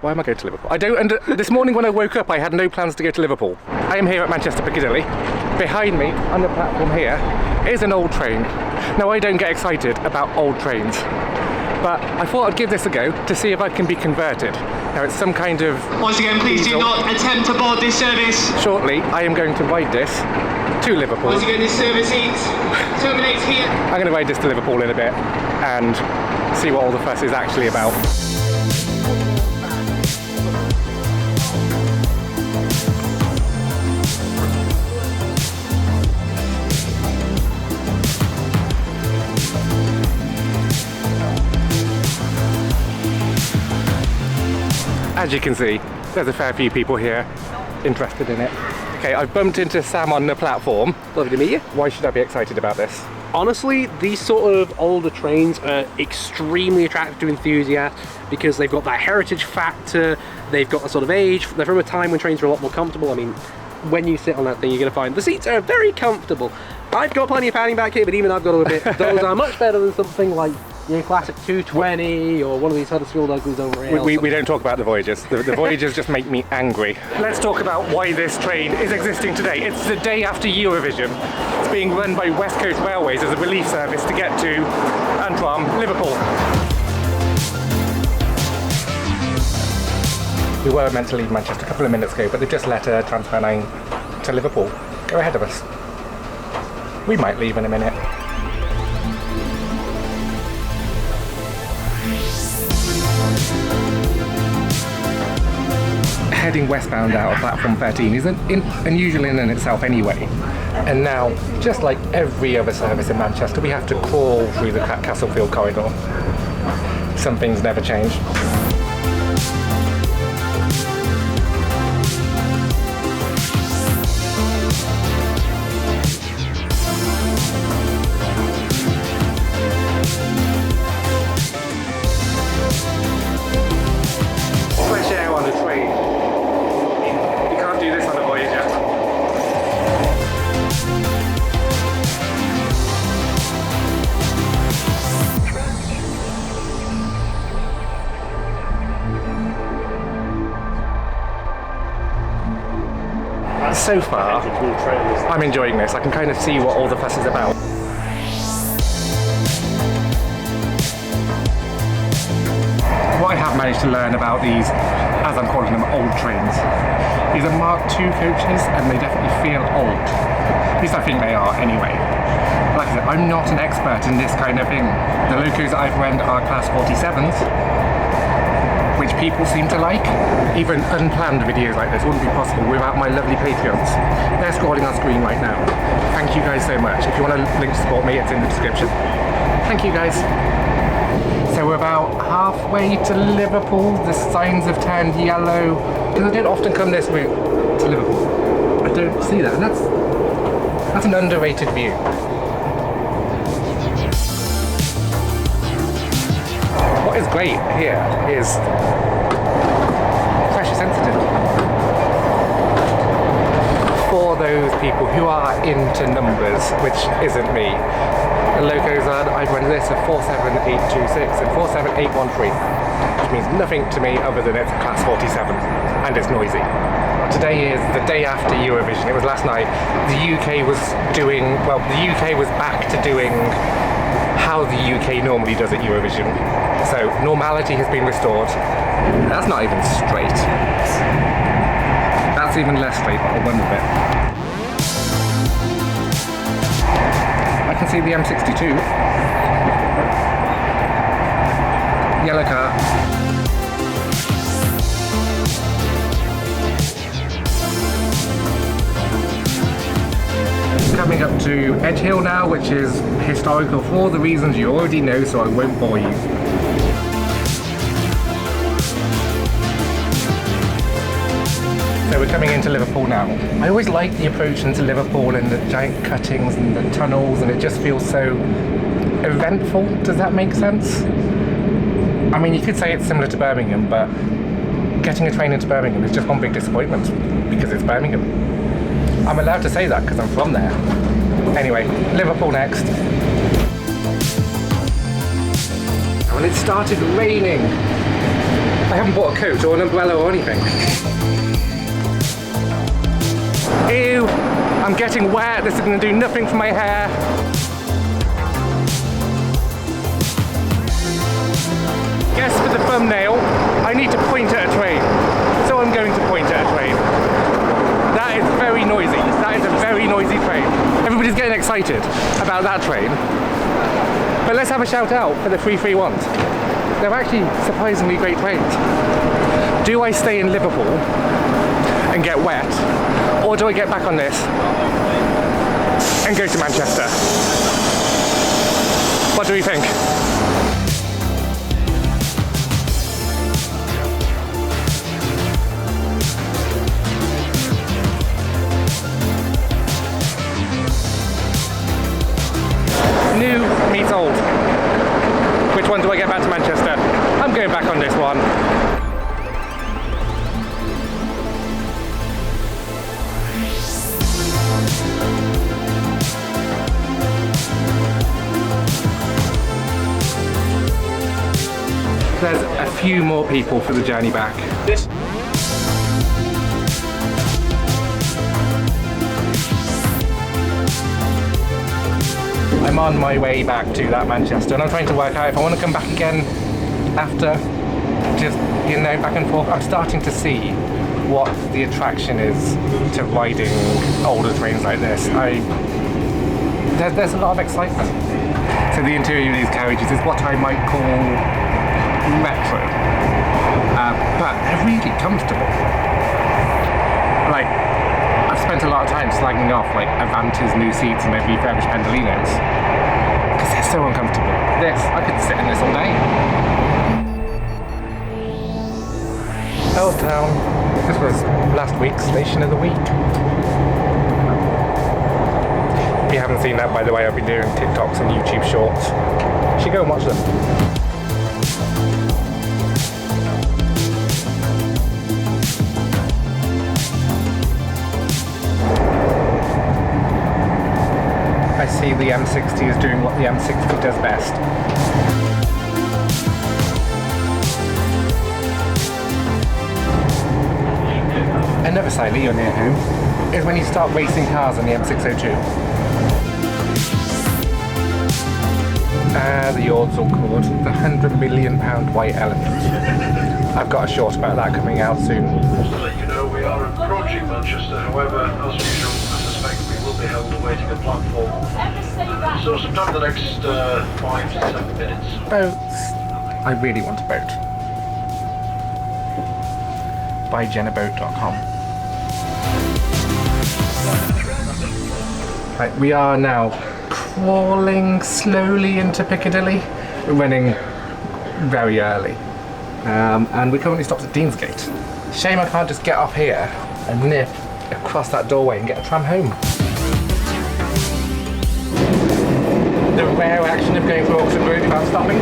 Why am I going to Liverpool? I don't. And this morning when I woke up, I had no plans to go to Liverpool. I am here at Manchester Piccadilly. Behind me, on the platform here, is an old train. Now, I don't get excited about old trains, but I thought I'd give this a go to see if I can be converted. Now, it's some kind of... Once again, please do not attempt to board this service. Shortly, I am going to ride this to Liverpool. Once again, this service terminates here. I'm going to ride this to Liverpool in a bit and see what all the fuss is actually about. As you can see, there's a fair few people here interested in it. Okay, I've bumped into Sam on the platform. Lovely to meet you. Why should I be excited about this? Honestly, these sort of older trains are extremely attractive to enthusiasts because they've got that heritage factor, they've got a sort of age, they're from a time when trains were a lot more comfortable. I mean, when you sit on that thing, you're going to find the seats are very comfortable. I've got plenty of padding back here, but even I've got to admit, those are much better than something like your classic 220 or one of these Huddersfield uglies over here. We don't talk about the Voyagers. The Voyagers just make me angry. Let's talk about why this train is existing today. It's the day after Eurovision. It's being run by West Coast Railways as a relief service to get to Antrim, Liverpool. We were meant to leave Manchester a couple of minutes ago, but they've just let a Transfer 9 to Liverpool go ahead of us. We might leave in a minute. Heading westbound out of platform 13 is unusual in itself anyway. And now, just like every other service in Manchester, we have to crawl through the Castlefield corridor. Some things never change. Fresh air on the train. You can't do this on a Voyager. So far, I'm enjoying this. I can kind of see what all the fuss is about. What I have managed to learn about these, as I'm calling them, old trains, is a Mark II coaches, and they definitely feel old. At least I think they are anyway. Like I said, I'm not an expert in this kind of thing. The locos that I've rent are class 47s, which people seem to like. Even unplanned videos like this wouldn't be possible without my lovely Patreons. They're scrolling on screen right now. Thank you guys so much. If you want to link to support me, it's in the description. Thank you guys. So we're about halfway to Liverpool. The signs have turned yellow. Because I don't often come this route to Liverpool. I don't see that, and that's an underrated view. What is great here is pressure sensitive. For those people who are into numbers, which isn't me, the locos I've run this at 47826 and 47813, which means nothing to me other than it's a class 47 and it's noisy. Today is the day after Eurovision. It was last night. The UK was back to doing how the UK normally does at Eurovision. So normality has been restored. That's not even straight. That's even less straight, but I'll run with it. I can see the M62. Yellow car. Coming up to Edge Hill now, which is historical for all the reasons you already know, so I won't bore you. So we're coming into Liverpool now. I always like the approach into Liverpool and the giant cuttings and the tunnels, and it just feels so eventful. Does that make sense? I mean, you could say it's similar to Birmingham, but getting a train into Birmingham is just one big disappointment because it's Birmingham. I'm allowed to say that because I'm from there. Anyway, Liverpool next. Well, it started raining. I haven't bought a coat or an umbrella or anything. Ew, I'm getting wet. This is going to do nothing for my hair. Guess for the thumbnail, I need to point at a train. So I'm going to point at a train. That is very noisy. That is a very noisy train. Everybody's getting excited about that train. But let's have a shout out for the 331s. They're actually surprisingly great trains. Do I stay in Liverpool and get wet, or do I get back on this and go to Manchester? What do we think? New meets old. Which one do I get back to Manchester? I'm going back on this one. There's a few more people for the journey back. I'm on my way back to that Manchester, and I'm trying to work out if I want to come back again after, just, you know, back and forth. I'm starting to see what the attraction is to riding older trains like this. There's a lot of excitement. So the interior of these carriages is what I might call retro, but they're really comfortable. Like, I've spent a lot of time slagging off like Avanti's new seats and their refurbished Pendolinos because they're so uncomfortable. This, I could sit in this all day. Old Town. This was last week's Station of the Week. If you haven't seen that, by the way, I've been doing TikToks and YouTube shorts. You should go and watch them. I see the M60 is doing what the M60 does best. Another sign that you're near home is when you start racing cars on the M602. The odds are called the £100 million white elephant. I've got a short about that coming out soon. Just to let you know, we are approaching Manchester. However, as usual, I suspect we will be held awaiting a platform. So sometime in the next 5 to 7 minutes. Boats. I really want a boat. BuyJennaBoat.com. Right, we are now crawling slowly into Piccadilly. We're running very early. And we currently stopped at Deansgate. Shame I can't just get up here and nip across that doorway and get a tram home. The rare action of going through Oxford Road without stopping.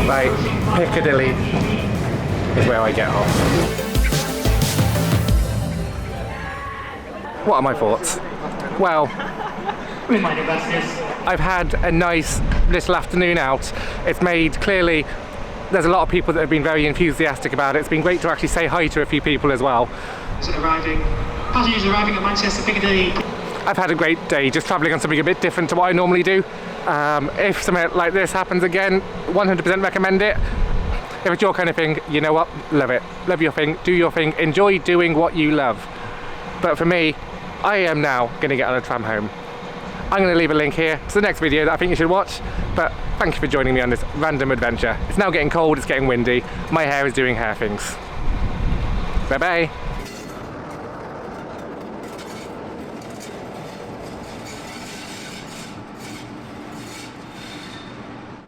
Right, Piccadilly is where I get off. What are my thoughts? Well, I've had a nice little afternoon out. It's made clearly, there's a lot of people that have been very enthusiastic about it. It's been great to actually say hi to a few people as well. Passengers arriving at Manchester Piccadilly. I've had a great day just travelling on something a bit different to what I normally do. If something like this happens again, 100% recommend it. If it's your kind of thing, you know what? Love it. Love your thing, do your thing, enjoy doing what you love. But for me, I am now going to get on a tram home. I'm going to leave a link here to the next video that I think you should watch, but thank you for joining me on this random adventure. It's now getting cold, it's getting windy, my hair is doing hair things. Bye bye.